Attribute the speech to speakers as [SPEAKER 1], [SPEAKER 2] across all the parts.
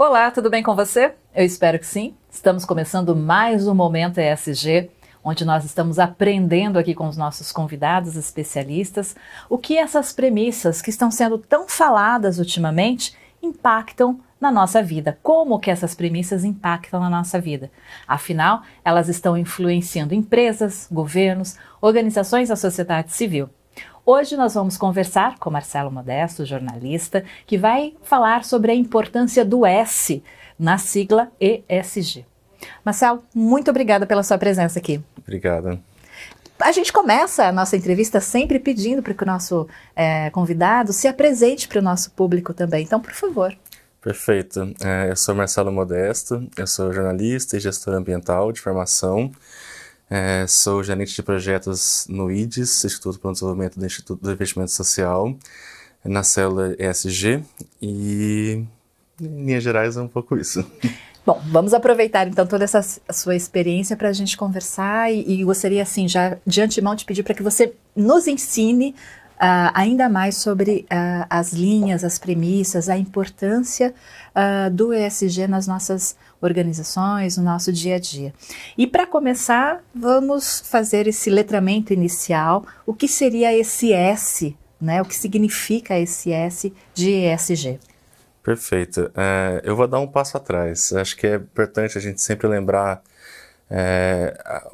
[SPEAKER 1] Olá, tudo bem com você? Eu espero que sim. Estamos começando mais um Momento ESG, onde nós estamos aprendendo aqui com os nossos convidados especialistas o que essas premissas que estão sendo tão faladas ultimamente impactam na nossa vida. Como que essas premissas impactam na nossa vida? Afinal, elas estão influenciando empresas, governos, organizações da sociedade civil. Hoje nós vamos conversar com Marcelo Modesto, jornalista, que vai falar sobre a importância do S na sigla ESG. Marcelo, muito obrigada pela sua presença aqui.
[SPEAKER 2] Obrigado.
[SPEAKER 1] A gente começa a nossa entrevista sempre pedindo para que o nosso convidado se apresente para o nosso público também. Então, por favor.
[SPEAKER 2] Perfeito. Eu sou Marcelo Modesto, eu sou jornalista e gestor ambiental de formação. Sou gerente de projetos no IDES, Instituto para o Desenvolvimento do Instituto do Investimento Social, na célula ESG, e em linhas gerais é um pouco isso.
[SPEAKER 1] Bom, vamos aproveitar então toda essa sua experiência para a gente conversar e gostaria assim já de antemão te pedir para que você nos ensine ainda mais sobre as linhas, as premissas, a importância do ESG nas nossas organizações, no nosso dia a dia. E para começar, vamos fazer esse letramento inicial. O que seria esse S, né? O que significa esse S de ESG?
[SPEAKER 2] Perfeito. Eu vou dar um passo atrás. Acho que é importante a gente sempre lembrar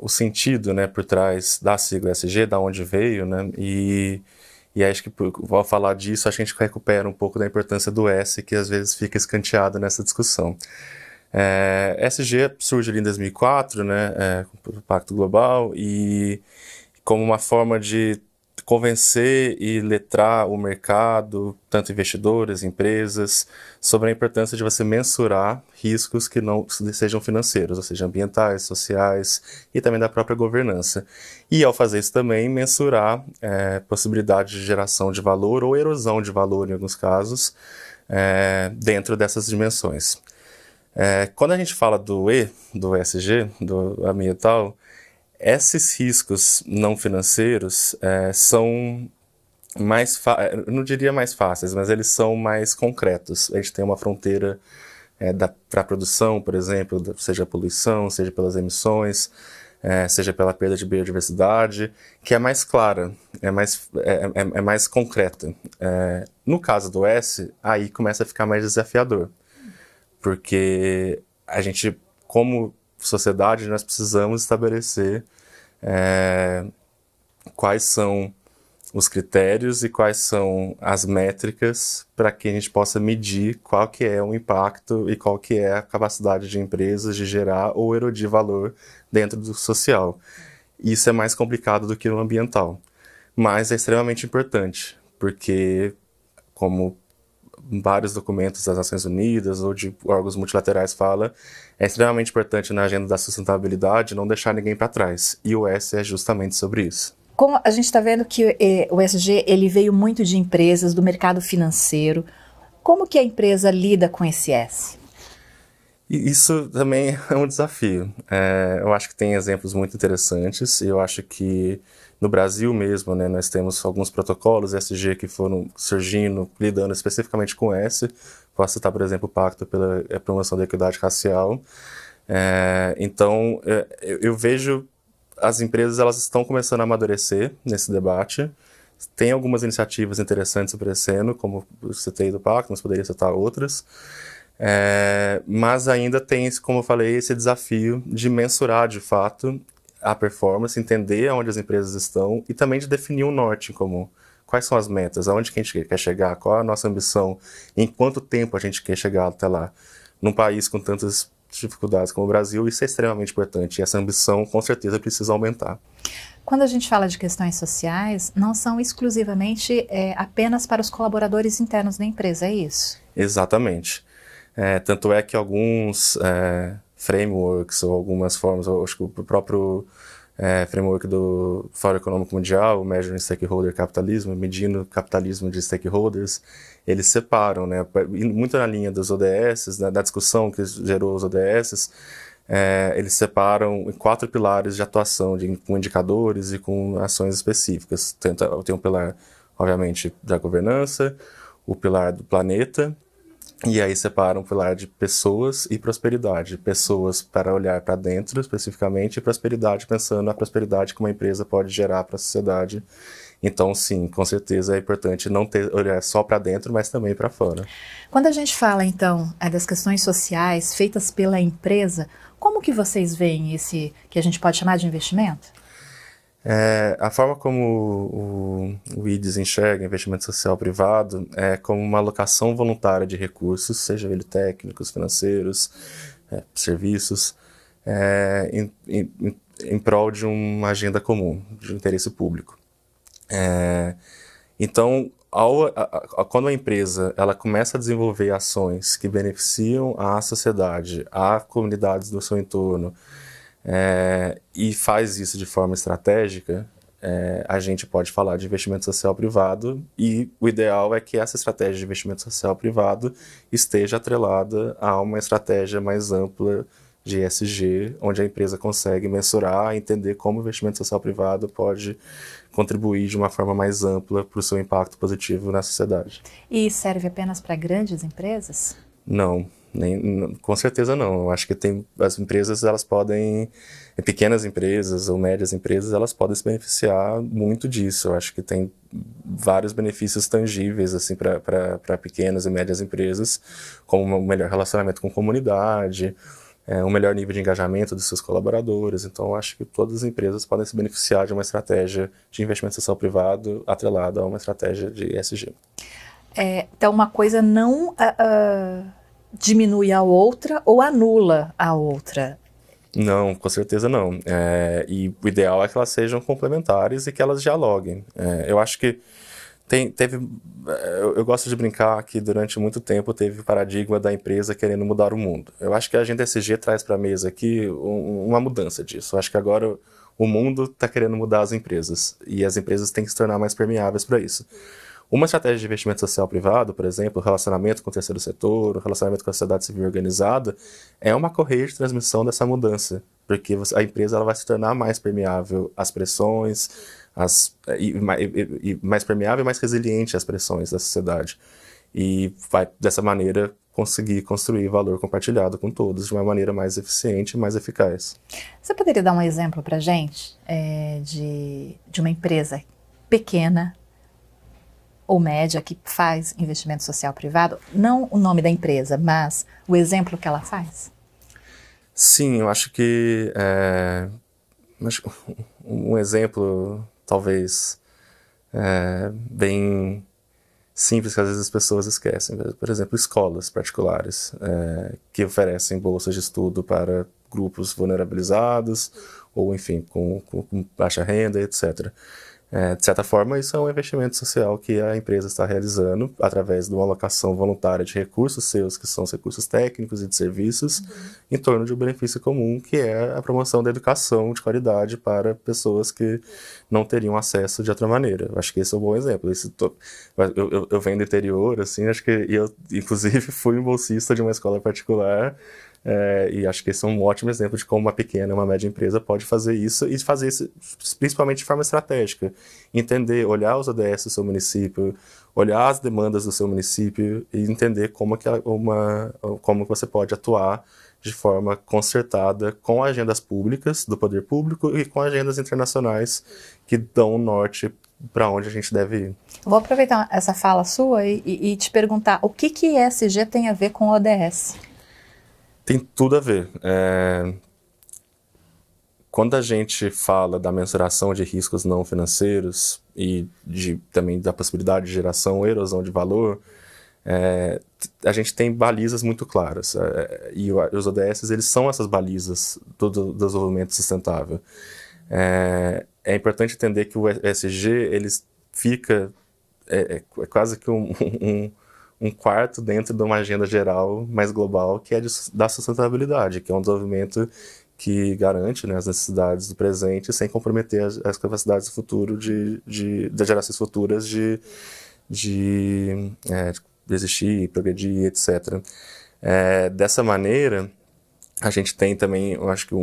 [SPEAKER 2] o sentido, né, por trás da sigla ESG, da onde veio, né, e acho que, ao falar disso, a gente recupera um pouco da importância do S, que às vezes fica escanteado nessa discussão. ESG surge ali em 2004, né, com o Pacto Global, e como uma forma de convencer e letrar o mercado, tanto investidores, empresas, sobre a importância de você mensurar riscos que não sejam financeiros, ou seja, ambientais, sociais e também da própria governança. E ao fazer isso também, mensurar possibilidade de geração de valor ou erosão de valor em alguns casos, dentro dessas dimensões. Quando a gente fala do E, do ESG, do ambiental, esses riscos não financeiros são mais, não diria mais fáceis, mas eles são mais concretos. A gente tem uma fronteira para a produção, por exemplo, seja a poluição, seja pelas emissões, seja pela perda de biodiversidade, que é mais clara, é mais concreta. No caso do S, aí começa a ficar mais desafiador, porque a gente, como sociedade, nós precisamos estabelecer quais são os critérios e quais são as métricas para que a gente possa medir qual que é o impacto e qual que é a capacidade de empresas de gerar ou erodir valor dentro do social. Isso é mais complicado do que no ambiental, mas é extremamente importante, porque como vários documentos das Nações Unidas ou de órgãos multilaterais fala, é extremamente importante na agenda da sustentabilidade não deixar ninguém para trás. E o S é justamente sobre isso.
[SPEAKER 1] Como a gente está vendo que o ESG ele veio muito de empresas, do mercado financeiro. Como que a empresa lida com esse S?
[SPEAKER 2] E isso também é um desafio. Eu acho que tem exemplos muito interessantes. Eu acho que no Brasil mesmo, né, nós temos alguns protocolos ESG que foram surgindo, lidando especificamente com S. Posso citar, por exemplo, o Pacto pela Promoção da Equidade Racial. Então, eu vejo as empresas, elas estão começando a amadurecer nesse debate. Tem algumas iniciativas interessantes aparecendo, como eu citei do Pacto, mas poderia citar outras. Mas ainda tem, como eu falei, esse desafio de mensurar de fato a performance, entender aonde as empresas estão e também de definir um norte comum. Quais são as metas, aonde que a gente quer chegar, qual é a nossa ambição, em quanto tempo a gente quer chegar até lá. Num país com tantas dificuldades como o Brasil, isso é extremamente importante e essa ambição com certeza precisa aumentar.
[SPEAKER 1] Quando a gente fala de questões sociais, não são exclusivamente apenas para os colaboradores internos da empresa, é isso?
[SPEAKER 2] Exatamente. Tanto é que alguns frameworks ou algumas formas, acho que o próprio framework do Fórum Econômico Mundial, o Measuring Stakeholder Capitalism, medindo o capitalismo de stakeholders, eles separam, né, muito na linha dos ODS, da discussão que gerou os ODS, eles separam em 4 pilares de atuação, com indicadores e com ações específicas. Tem um pilar, obviamente, da governança, o pilar do planeta, E aí separa um pilar de pessoas e prosperidade. Pessoas para olhar para dentro, especificamente, e prosperidade pensando na prosperidade que uma empresa pode gerar para a sociedade. Então, sim, com certeza é importante não olhar só para dentro, mas também para fora.
[SPEAKER 1] Quando a gente fala, então, das questões sociais feitas pela empresa, como que vocês veem esse que a gente pode chamar de investimento?
[SPEAKER 2] A forma como o IDES enxerga investimento social privado é como uma alocação voluntária de recursos, seja ele técnicos, financeiros, serviços, em prol de uma agenda comum, de interesse público. Então, quando a empresa ela começa a desenvolver ações que beneficiam a sociedade, a comunidades do seu entorno, e faz isso de forma estratégica, a gente pode falar de investimento social privado, e o ideal é que essa estratégia de investimento social privado esteja atrelada a uma estratégia mais ampla de ESG, onde a empresa consegue mensurar e entender como o investimento social privado pode contribuir de uma forma mais ampla para o seu impacto positivo na sociedade.
[SPEAKER 1] E serve apenas para grandes empresas?
[SPEAKER 2] Não. Com certeza não. Eu acho que as empresas, elas podem, pequenas empresas ou médias empresas, elas podem se beneficiar muito disso. Eu acho que tem vários benefícios tangíveis assim, para pequenas e médias empresas, como um melhor relacionamento com a comunidade, um melhor nível de engajamento dos seus colaboradores. Então, eu acho que todas as empresas podem se beneficiar de uma estratégia de investimento social privado atrelada a uma estratégia de ESG.
[SPEAKER 1] Então, uma coisa não diminui a outra ou anula a outra?
[SPEAKER 2] Não, com certeza não. E o ideal é que elas sejam complementares e que elas dialoguem. Eu acho que eu gosto de brincar que durante muito tempo teve o paradigma da empresa querendo mudar o mundo. Eu acho que a agenda ESG traz para a mesa aqui uma mudança disso. Eu acho que agora o mundo está querendo mudar as empresas e as empresas têm que se tornar mais permeáveis para isso. Uma estratégia de investimento social privado, por exemplo, o relacionamento com o terceiro setor, o relacionamento com a sociedade civil organizada, é uma correia de transmissão dessa mudança, porque a empresa ela vai se tornar mais permeável às pressões, e mais permeável e mais resiliente às pressões da sociedade. E vai, dessa maneira, conseguir construir valor compartilhado com todos de uma maneira mais eficiente e mais eficaz.
[SPEAKER 1] Você poderia dar um exemplo para a gente de uma empresa pequena ou média que faz investimento social privado? Não o nome da empresa, mas o exemplo que ela faz?
[SPEAKER 2] Sim, eu acho que um exemplo talvez bem simples que às vezes as pessoas esquecem. Por exemplo, escolas particulares que oferecem bolsas de estudo para grupos vulnerabilizados ou, enfim, com baixa renda, etc. De certa forma, isso é um investimento social que a empresa está realizando através de uma alocação voluntária de recursos seus, que são os recursos técnicos e de serviços, em torno de um benefício comum, que é a promoção da educação de qualidade para pessoas que não teriam acesso de outra maneira. Eu acho que esse é um bom exemplo. Eu venho do interior, assim, acho que eu, inclusive, fui um bolsista de uma escola particular. E acho que esse é um ótimo exemplo de como uma pequena, uma média empresa pode fazer isso e fazer isso principalmente de forma estratégica. Entender, olhar os ODS do seu município, olhar as demandas do seu município e entender como você pode atuar de forma concertada com agendas públicas do poder público e com agendas internacionais que dão o norte para onde a gente deve ir.
[SPEAKER 1] Vou aproveitar essa fala sua e te perguntar o que ESG tem a ver com ODS?
[SPEAKER 2] Tem tudo a ver. Quando a gente fala da mensuração de riscos não financeiros e também da possibilidade de geração ou erosão de valor, a gente tem balizas muito claras. E os ODS, eles são essas balizas do desenvolvimento sustentável. É importante entender que o ESG, ele fica quase que um quarto dentro de uma agenda geral mais global, que é da sustentabilidade, que é um desenvolvimento que garante, né, as necessidades do presente sem comprometer as capacidades do futuro das gerações futuras de existir, progredir, etc. Dessa maneira, a gente tem também, eu acho que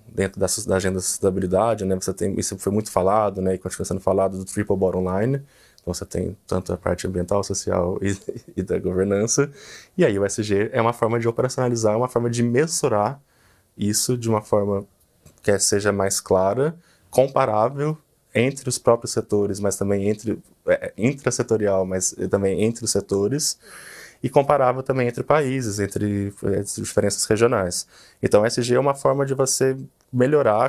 [SPEAKER 2] dentro da agenda da sustentabilidade, né, isso foi muito falado, né, e continua sendo falado do triple bottom line. Então você tem tanto a parte ambiental, social e da governança. E aí o ESG é uma forma de operacionalizar, uma forma de mensurar isso de uma forma que seja mais clara, comparável entre os próprios setores, mas também intrasetorial, mas também entre os setores, e comparável também entre países, entre diferenças regionais. Então, o ESG é uma forma de você melhorar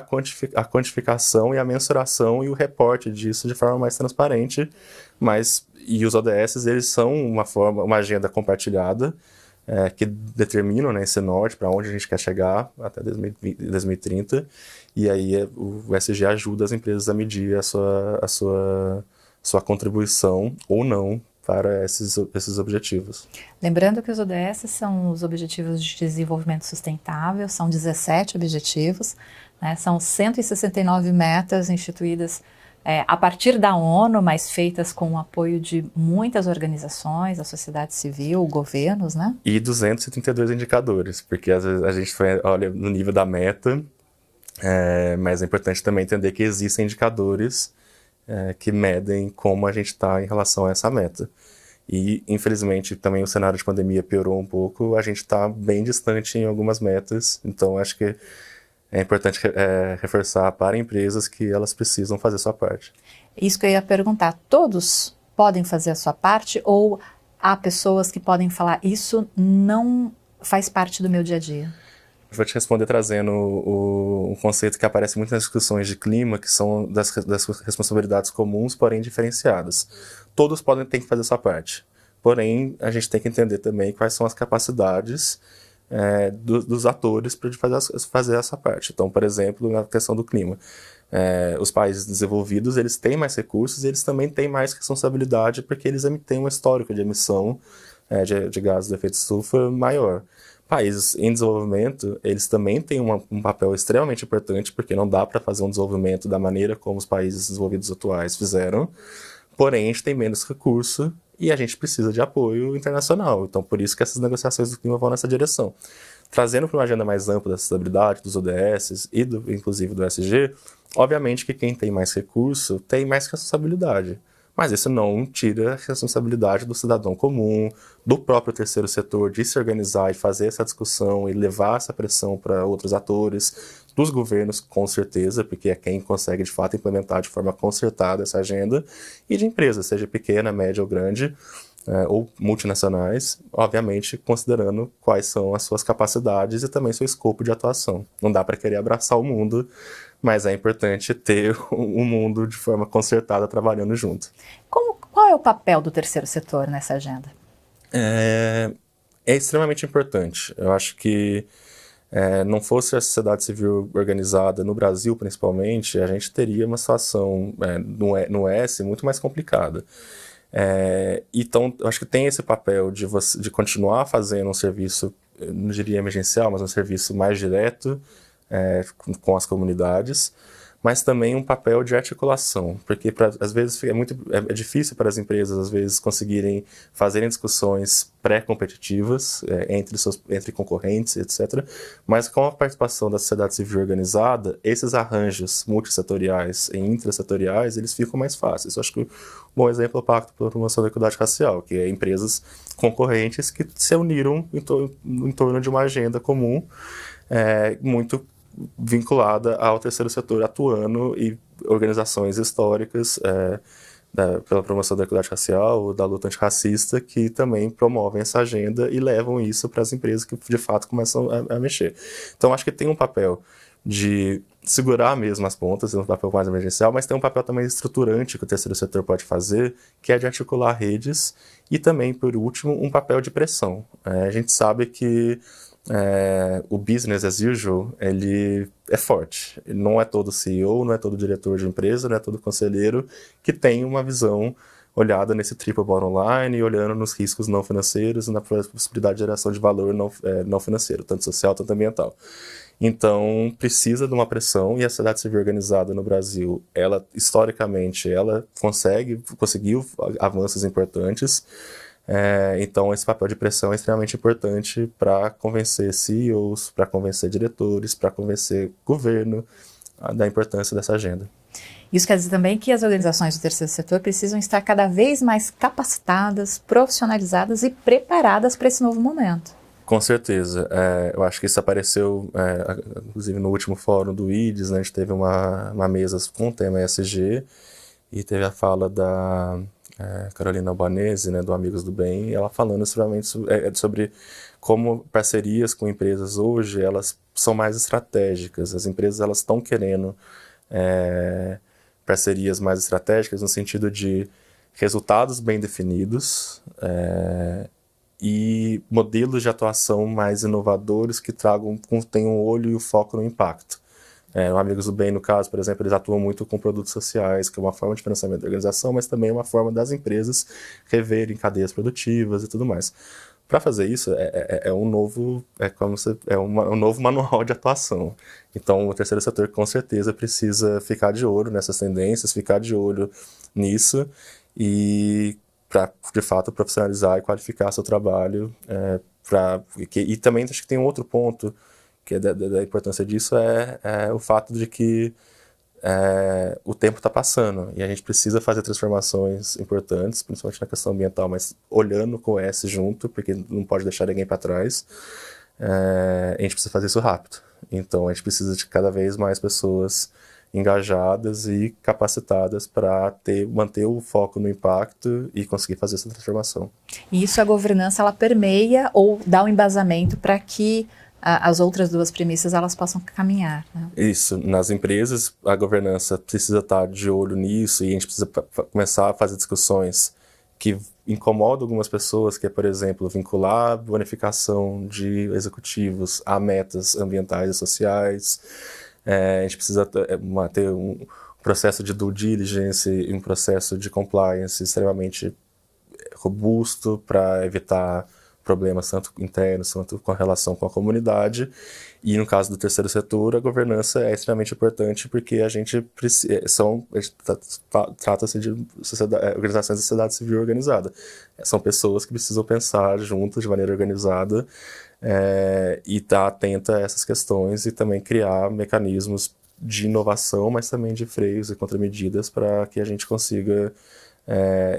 [SPEAKER 2] a quantificação e a mensuração e o reporte disso de forma mais transparente, e os ODS, eles são uma agenda compartilhada, que determinam, né, esse norte para onde a gente quer chegar até 2030, e aí o ESG ajuda as empresas a medir a sua contribuição ou não para esses objetivos.
[SPEAKER 1] Lembrando que os ODS são os Objetivos de Desenvolvimento Sustentável, são 17 objetivos, né, são 169 metas instituídas a partir da ONU, mas feitas com o apoio de muitas organizações, a sociedade civil, governos, né?
[SPEAKER 2] E 232 indicadores, porque às vezes a gente olha no nível da meta, mas é importante também entender que existem indicadores que medem como a gente está em relação a essa meta. E, infelizmente, também o cenário de pandemia piorou um pouco, a gente está bem distante em algumas metas, então acho que é importante reforçar para empresas que elas precisam fazer sua parte.
[SPEAKER 1] Isso que eu ia perguntar, todos podem fazer a sua parte ou há pessoas que podem falar, isso não faz parte do meu dia a dia?
[SPEAKER 2] Eu vou te responder trazendo um conceito que aparece muito nas discussões de clima, que são das responsabilidades comuns, porém diferenciadas. Todos ter que fazer sua parte, porém a gente tem que entender também quais são as capacidades dos atores para fazer essa parte. Então, por exemplo, na questão do clima, os países desenvolvidos, eles têm mais recursos e eles também têm mais responsabilidade porque eles têm um histórico de emissão de gases de efeito estufa maior. Países em desenvolvimento, eles também têm um papel extremamente importante, porque não dá para fazer um desenvolvimento da maneira como os países desenvolvidos atuais fizeram, porém a gente tem menos recurso e a gente precisa de apoio internacional. Então, por isso que essas negociações do clima vão nessa direção. Trazendo para uma agenda mais ampla da sustentabilidade, dos ODS e inclusive do ESG, obviamente que quem tem mais recurso tem mais responsabilidade. Mas isso não tira a responsabilidade do cidadão comum, do próprio terceiro setor, de se organizar e fazer essa discussão e levar essa pressão para outros atores, dos governos, com certeza, porque é quem consegue, de fato, implementar de forma concertada essa agenda, e de empresas, seja pequena, média ou grande, ou multinacionais, obviamente considerando quais são as suas capacidades e também seu escopo de atuação. Não dá para querer abraçar o mundo, mas é importante ter um mundo de forma concertada trabalhando junto.
[SPEAKER 1] Qual é o papel do terceiro setor nessa agenda?
[SPEAKER 2] É extremamente importante. Eu acho que não fosse a sociedade civil organizada no Brasil, principalmente, a gente teria uma situação no S muito mais complicada. Então, eu acho que tem esse papel de continuar fazendo um serviço, eu não diria emergencial, mas um serviço mais direto com as comunidades, mas também um papel de articulação, porque às vezes é difícil para as empresas às vezes conseguirem fazerem discussões pré-competitivas entre concorrentes, etc. Mas com a participação da sociedade civil organizada, esses arranjos multissetoriais e intrasetoriais, eles ficam mais fáceis. Eu acho que um bom exemplo é o Pacto pela Promoção da Equidade Racial, que é empresas concorrentes que se uniram em torno de uma agenda comum, muito vinculada ao terceiro setor atuando e organizações históricas pela promoção da equidade racial, da luta antirracista, que também promovem essa agenda e levam isso para as empresas que de fato começam a mexer. Então acho que tem um papel de segurar mesmo as pontas, um papel mais emergencial, mas tem um papel também estruturante que o terceiro setor pode fazer, que é de articular redes e também, por último, um papel de pressão. A gente sabe que o business as usual, ele é forte. Não é todo CEO, não é todo diretor de empresa, não é todo conselheiro que tem uma visão olhada nesse triple bottom line e olhando nos riscos não financeiros e na possibilidade de geração de valor não financeiro, tanto social, tanto ambiental. Então, precisa de uma pressão, e a sociedade civil organizada no Brasil, ela, historicamente, ela conseguiu avanços importantes. Então, esse papel de pressão é extremamente importante para convencer CEOs, para convencer diretores, para convencer governo da importância dessa agenda.
[SPEAKER 1] Isso quer dizer também que as organizações do terceiro setor precisam estar cada vez mais capacitadas, profissionalizadas e preparadas para esse novo momento.
[SPEAKER 2] Com certeza. Eu acho que isso apareceu, inclusive no último fórum do IDES, né, a gente teve uma mesa com o tema ESG e teve a fala da Carolina Albanese, né, do Amigos do Bem, ela falando sobre como parcerias com empresas hoje, elas são mais estratégicas. As empresas elas estão querendo parcerias mais estratégicas no sentido de resultados bem definidos e modelos de atuação mais inovadores que tenham o olho e o foco no impacto. O Amigos do Bem, no caso, por exemplo, eles atuam muito com produtos sociais, que é uma forma de financiamento da organização, mas também é uma forma das empresas reverem cadeias produtivas e tudo mais. Para fazer isso, um novo manual de atuação. Então, o terceiro setor, com certeza, precisa ficar de olho nessas tendências, ficar de olho nisso e, para, de fato, profissionalizar e qualificar seu trabalho. E também acho que tem um outro ponto que é da importância disso, é o fato de que o tempo está passando e a gente precisa fazer transformações importantes, principalmente na questão ambiental, mas olhando com o S junto, porque não pode deixar ninguém para trás. A gente precisa fazer isso rápido. Então a gente precisa de cada vez mais pessoas engajadas e capacitadas para manter o foco no impacto e conseguir fazer essa transformação.
[SPEAKER 1] E isso a governança ela permeia ou dá um embasamento para que as outras duas premissas elas possam caminhar, né?
[SPEAKER 2] Isso, nas empresas a governança precisa estar de olho nisso e a gente precisa começar a fazer discussões que incomodam algumas pessoas, que é, por exemplo, vincular a bonificação de executivos a metas ambientais e sociais. A gente precisa ter um processo de due diligence e um processo de compliance extremamente robusto para evitar problemas tanto internos, tanto com relação com a comunidade. E no caso do terceiro setor, a governança é extremamente importante porque a gente trata-se de organizações da sociedade civil organizada. São pessoas que precisam pensar juntas de maneira organizada e estar atenta a essas questões e também criar mecanismos de inovação, mas também de freios e contramedidas para que a gente consiga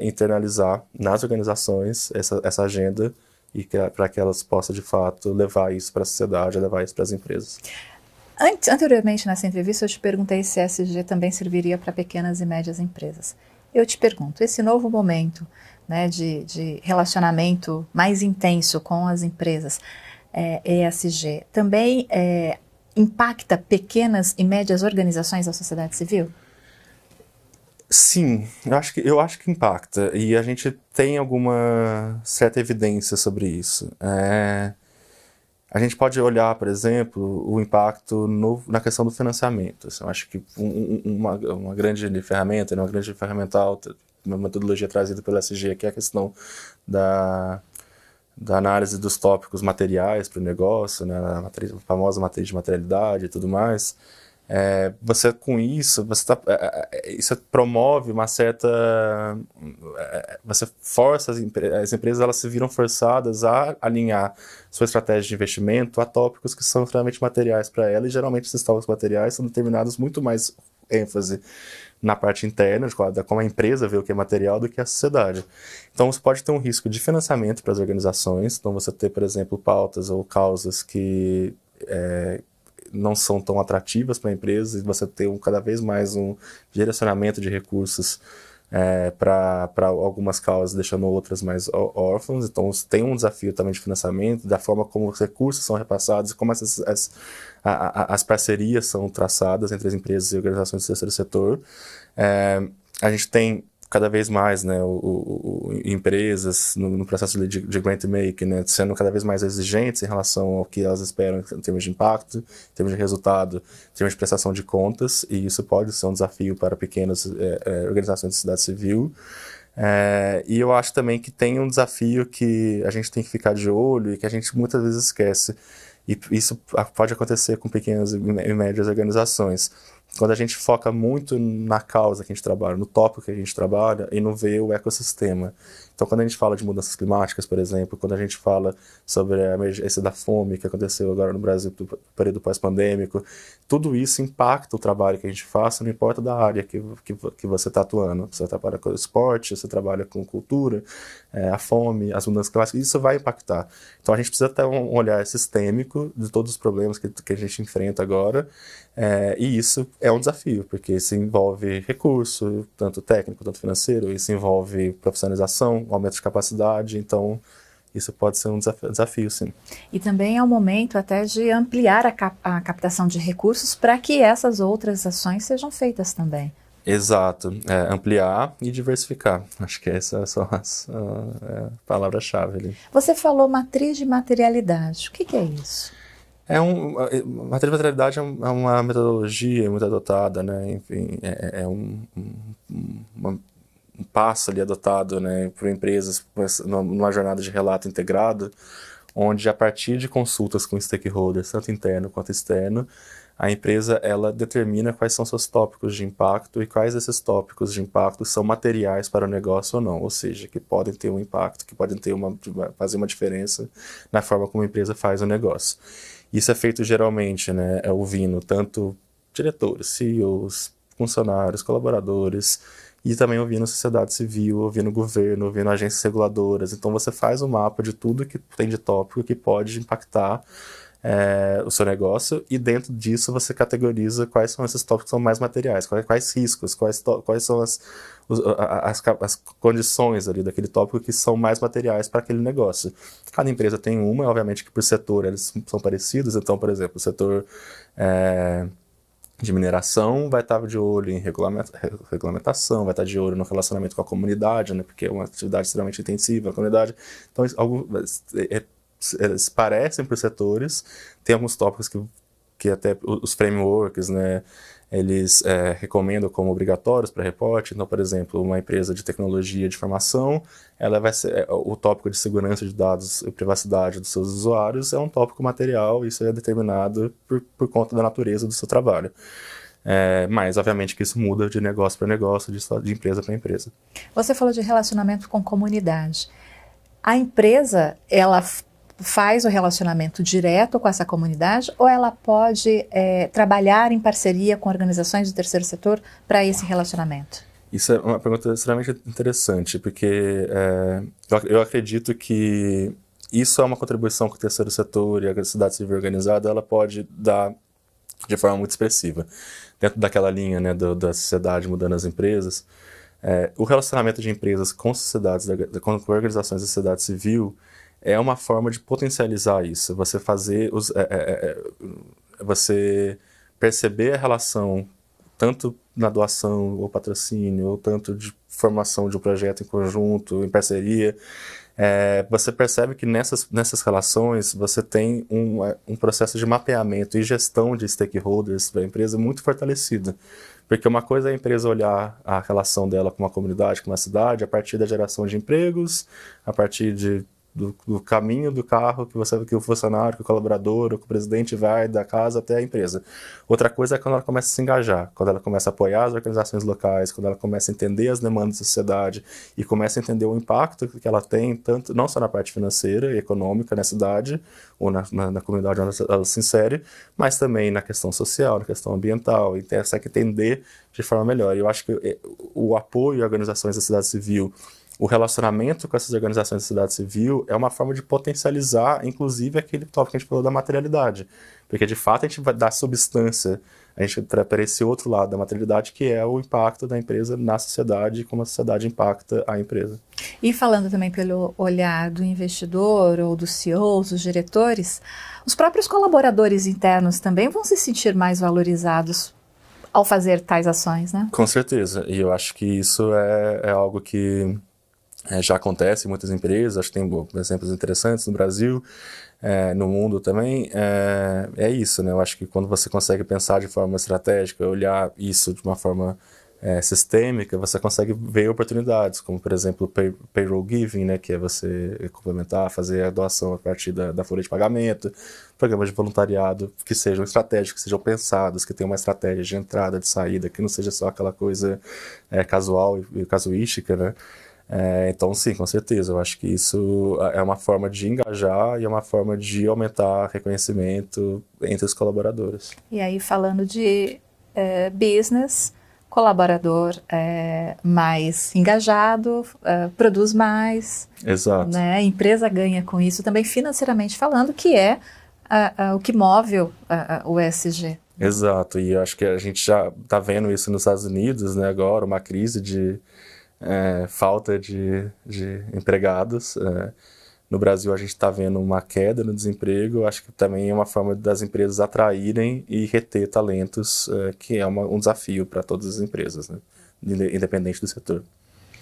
[SPEAKER 2] internalizar nas organizações essa agenda e para que elas possam, de fato, levar isso para a sociedade, levar isso para as empresas.
[SPEAKER 1] Anteriormente, nessa entrevista, eu te perguntei se ESG também serviria para pequenas e médias empresas. Eu te pergunto, esse novo momento, né, de relacionamento mais intenso com as empresas, ESG, também impacta pequenas e médias organizações da sociedade civil?
[SPEAKER 2] Sim, eu acho que impacta, e a gente tem alguma certa evidência sobre isso. A gente pode olhar, por exemplo, o impacto na questão do financiamento. Assim, eu acho que uma grande ferramenta, uma grande ferramental, uma metodologia trazida pelo ESG, que é a questão da análise dos tópicos materiais para o negócio, né, a famosa matriz de materialidade e tudo mais. Você com isso, isso promove uma certa... Você força as empresas, elas se viram forçadas a alinhar sua estratégia de investimento a tópicos que são extremamente materiais para ela, e geralmente esses tópicos materiais são determinados muito mais ênfase na parte interna, de como a empresa vê o que é material, do que a sociedade. Então você pode ter um risco de financiamento para as organizações, então você ter, por exemplo, pautas ou causas que não são tão atrativas para a empresa, e você ter cada vez mais um direcionamento de recursos para algumas causas, deixando outras mais órfãs. Então tem um desafio também de financiamento, da forma como os recursos são repassados, como as parcerias são traçadas entre as empresas e organizações do terceiro setor. A gente tem cada vez mais, né, empresas no processo de grant making, né, sendo cada vez mais exigentes em relação ao que elas esperam em termos de impacto, em termos de resultado, em termos de prestação de contas, e isso pode ser um desafio para pequenas organizações de sociedade civil. E eu acho também que tem um desafio que a gente tem que ficar de olho e que a gente muitas vezes esquece, e isso pode acontecer com pequenas e médias organizações, quando a gente foca muito na causa que a gente trabalha, no tópico que a gente trabalha e não vê o ecossistema. Então, quando a gente fala de mudanças climáticas, por exemplo, quando a gente fala sobre a emergência da fome que aconteceu agora no Brasil no período pós-pandêmico, tudo isso impacta o trabalho que a gente faz, não importa da área que você está atuando. Você trabalha com esporte, você trabalha com cultura, a fome, as mudanças climáticas, isso vai impactar. Então, a gente precisa ter um olhar sistêmico de todos os problemas que a gente enfrenta agora, e isso é um desafio, porque isso envolve recurso, tanto técnico, tanto financeiro, isso envolve profissionalização, aumento de capacidade, então isso pode ser um desafio, sim.
[SPEAKER 1] E também é o momento até de ampliar a captação de recursos para que essas outras ações sejam feitas também.
[SPEAKER 2] Exato, ampliar e diversificar. Acho que essas são as palavras-chave ali.
[SPEAKER 1] Você falou matriz de materialidade, o que é isso?
[SPEAKER 2] Matriz de materialidade é uma metodologia muito adotada, né? Enfim, um passo ali adotado, né, por empresas numa jornada de relato integrado, onde a partir de consultas com stakeholders, tanto interno quanto externo, a empresa ela determina quais são seus tópicos de impacto e quais desses tópicos de impacto são materiais para o negócio ou não, ou seja, que podem ter um impacto, que podem fazer uma diferença na forma como a empresa faz o negócio. Isso é feito geralmente, né, ouvindo tanto diretores, CEOs, funcionários, colaboradores, e também ouvindo sociedade civil, ouvindo governo, ouvindo agências reguladoras. Então você faz um mapa de tudo que tem de tópico que pode impactar o seu negócio, e dentro disso você categoriza quais são esses tópicos que são mais materiais, quais riscos, quais são as condições ali daquele tópico que são mais materiais para aquele negócio. Cada empresa tem uma, obviamente que por setor eles são parecidos, então, por exemplo, o setor de mineração vai estar de olho em regulamentação, vai estar de olho no relacionamento com a comunidade, né, porque é uma atividade extremamente intensiva na comunidade. Então, eles parecem por setores, tem alguns tópicos que até os frameworks, né, eles recomendam como obrigatórios para reporte. Então, por exemplo, uma empresa de tecnologia de informação, ela vai ser, o tópico de segurança de dados e privacidade dos seus usuários é um tópico material, isso é determinado por conta da natureza do seu trabalho. Mas, obviamente, que isso muda de negócio para negócio, de empresa para empresa.
[SPEAKER 1] Você falou de relacionamento com comunidade. A empresa, ela faz o relacionamento direto com essa comunidade ou ela pode trabalhar em parceria com organizações do terceiro setor para esse relacionamento?
[SPEAKER 2] Isso é uma pergunta extremamente interessante, porque eu acredito que isso é uma contribuição que o terceiro setor e a sociedade civil organizada ela pode dar de forma muito expressiva. Dentro daquela linha, né, da sociedade mudando as empresas, o relacionamento de empresas com sociedades, com organizações da sociedade civil, é uma forma de potencializar isso. Você fazer você perceber a relação tanto na doação ou patrocínio, ou tanto de formação de um projeto em conjunto, em parceria. Você percebe que nessas relações você tem um processo de mapeamento e gestão de stakeholders da empresa muito fortalecido. Porque uma coisa é a empresa olhar a relação dela com uma comunidade, com uma cidade, a partir da geração de empregos, a partir do caminho do carro que o funcionário, que o colaborador, ou que o presidente vai da casa até a empresa. Outra coisa é quando ela começa a se engajar, quando ela começa a apoiar as organizações locais, quando ela começa a entender as demandas da sociedade e começa a entender o impacto que ela tem, tanto, não só na parte financeira e econômica na cidade, ou na comunidade onde ela se insere, mas também na questão social, na questão ambiental, e tem que entender de forma melhor. E eu acho que o apoio a organizações da sociedade civil, o relacionamento com essas organizações da sociedade civil é uma forma de potencializar, inclusive, aquele tópico que a gente falou da materialidade. Porque, de fato, a gente vai dar substância para esse outro lado da materialidade, que é o impacto da empresa na sociedade e como a sociedade impacta a empresa.
[SPEAKER 1] E falando também pelo olhar do investidor ou dos CEOs, dos diretores, os próprios colaboradores internos também vão se sentir mais valorizados ao fazer tais ações, né?
[SPEAKER 2] Com certeza. E eu acho que isso é algo que já acontece em muitas empresas, acho que tem exemplos interessantes no Brasil, no mundo também, é isso, né? Eu acho que quando você consegue pensar de forma estratégica, olhar isso de uma forma sistêmica, você consegue ver oportunidades, como, por exemplo, payroll giving, né, que é você complementar, fazer a doação a partir da folha de pagamento, programas de voluntariado que sejam estratégicos, que sejam pensados, que tenham uma estratégia de entrada, de saída, que não seja só aquela coisa casual e casuística, né? Então, sim, com certeza, eu acho que isso é uma forma de engajar e é uma forma de aumentar reconhecimento entre os colaboradores.
[SPEAKER 1] E aí, falando de business, colaborador mais engajado, produz mais.
[SPEAKER 2] Exato.
[SPEAKER 1] Né? A empresa ganha com isso também financeiramente falando, que é o que move o ESG.
[SPEAKER 2] Exato, e eu acho que a gente já está vendo isso nos Estados Unidos, né, agora, uma crise de falta de empregados. No Brasil a gente está vendo uma queda no desemprego, acho que também é uma forma das empresas atraírem e reter talentos, que é um desafio para todas as empresas, né? Independente do setor.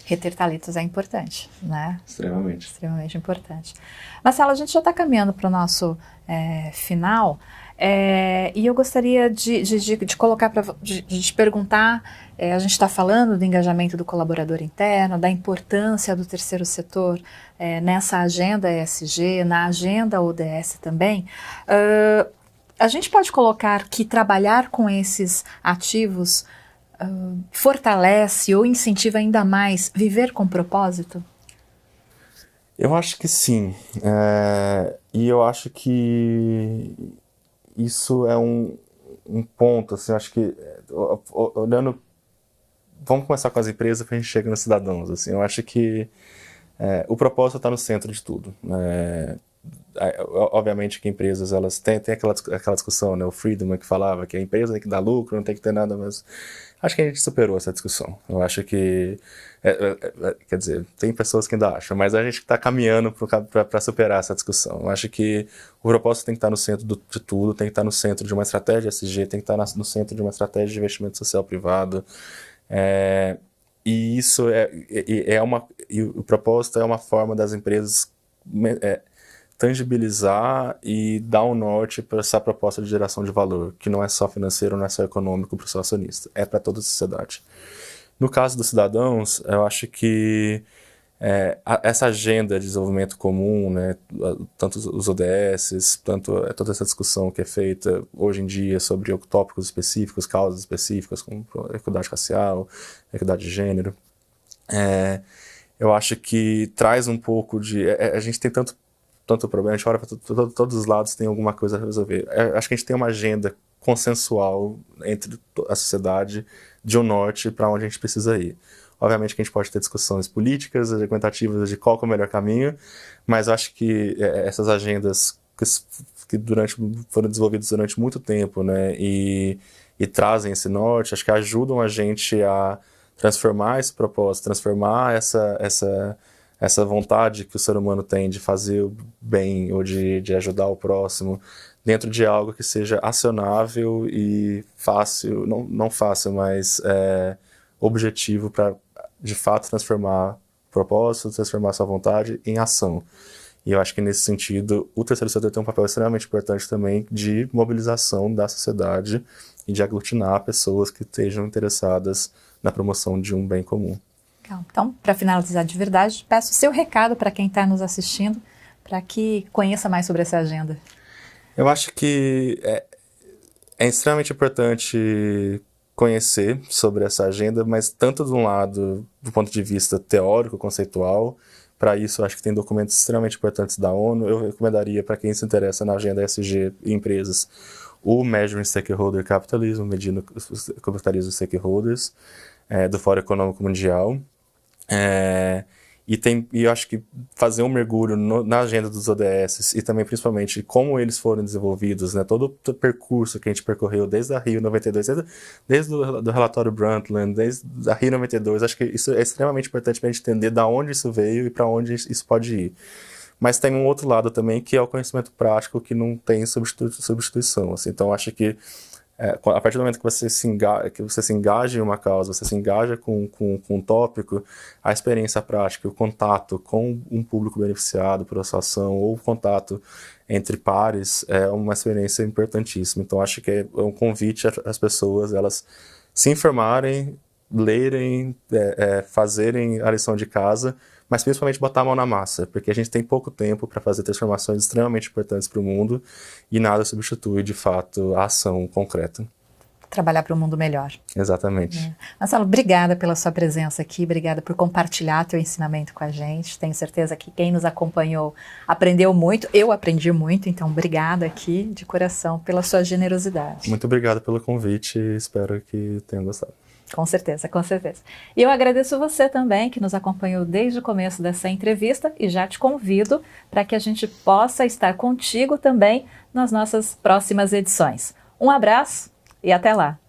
[SPEAKER 1] Reter talentos é importante, né?
[SPEAKER 2] Extremamente.
[SPEAKER 1] Extremamente importante. Marcelo, a gente já está caminhando para o nosso final, e eu gostaria de colocar de te perguntar, a gente está falando do engajamento do colaborador interno, da importância do terceiro setor nessa agenda ESG, na agenda ODS também. A gente pode colocar que trabalhar com esses ativos fortalece ou incentiva ainda mais viver com propósito?
[SPEAKER 2] Eu acho que sim, e eu acho que isso é um ponto, assim, eu acho que, olhando, vamos começar com as empresas para a gente chegar nos cidadãos, assim, eu acho que o propósito está no centro de tudo. Obviamente que empresas, elas têm aquela discussão, né, o Friedman que falava que a empresa tem que dar lucro, não tem que ter nada, mas acho que a gente superou essa discussão. Eu acho que, quer dizer, tem pessoas que ainda acham, mas a gente está caminhando para superar essa discussão. Eu acho que o propósito tem que estar no centro de tudo, tem que estar no centro de uma estratégia ESG, tem que estar no centro de uma estratégia de investimento social privado. E isso e o propósito é uma forma das empresas tangibilizar e dar um norte para essa proposta de geração de valor, que não é só financeiro, não é só econômico para o seu acionista, é para toda a sociedade. No caso dos cidadãos, eu acho que essa agenda de desenvolvimento comum, né, tanto os ODS, tanto toda essa discussão que é feita hoje em dia sobre tópicos específicos, causas específicas, como equidade racial, equidade de gênero, eu acho que traz um pouco de... a gente tem tanto problema, a gente olha para todos os lados, tem alguma coisa a resolver. Acho que a gente tem uma agenda consensual entre a sociedade de um norte para onde a gente precisa ir. Obviamente que a gente pode ter discussões políticas, argumentativas de qual que é o melhor caminho, mas eu acho que essas agendas que foram desenvolvidas durante muito tempo, né, e trazem esse norte, acho que ajudam a gente a transformar esse propósito, transformar essa vontade que o ser humano tem de fazer o bem ou de ajudar o próximo dentro de algo que seja acionável e fácil, não fácil, mas objetivo para, de fato, transformar o propósito, transformar sua vontade em ação. E eu acho que, nesse sentido, o terceiro setor tem um papel extremamente importante também de mobilização da sociedade e de aglutinar pessoas que estejam interessadas na promoção de um bem comum.
[SPEAKER 1] Então, para finalizar de verdade, peço o seu recado para quem está nos assistindo, para que conheça mais sobre essa agenda.
[SPEAKER 2] Eu acho que é extremamente importante conhecer sobre essa agenda, mas tanto de um lado, do ponto de vista teórico, conceitual. Para isso, eu acho que tem documentos extremamente importantes da ONU. Eu recomendaria para quem se interessa na agenda ESG e empresas o Measuring Stakeholder Capitalism, medindo o capitalismo de stakeholders, do Fórum Econômico Mundial. E eu acho que fazer um mergulho na agenda dos ODS e também, principalmente, como eles foram desenvolvidos, né, todo o percurso que a gente percorreu desde a Rio 92, desde o relatório Brundtland, desde a Rio 92, acho que isso é extremamente importante para a gente entender de onde isso veio e para onde isso pode ir. Mas tem um outro lado também, que é o conhecimento prático, que não tem substituição. Assim. Então, acho que a partir do momento que você se engaja em uma causa, você se engaja com um tópico, a experiência prática, o contato com um público beneficiado por sua ação, ou o contato entre pares, é uma experiência importantíssima. Então, acho que é um convite às pessoas, elas se informarem lerem, fazerem a lição de casa, mas principalmente botar a mão na massa, porque a gente tem pouco tempo para fazer transformações extremamente importantes para o mundo e nada substitui, de fato, a ação concreta.
[SPEAKER 1] Trabalhar para um mundo melhor.
[SPEAKER 2] Exatamente.
[SPEAKER 1] Marcelo, obrigada pela sua presença aqui, obrigada por compartilhar teu ensinamento com a gente. Tenho certeza que quem nos acompanhou aprendeu muito, eu aprendi muito, então obrigada aqui de coração pela sua generosidade.
[SPEAKER 2] Muito obrigado pelo convite e espero que tenham gostado.
[SPEAKER 1] Com certeza, com certeza. E eu agradeço você também que nos acompanhou desde o começo dessa entrevista e já te convido para que a gente possa estar contigo também nas nossas próximas edições. Um abraço e até lá!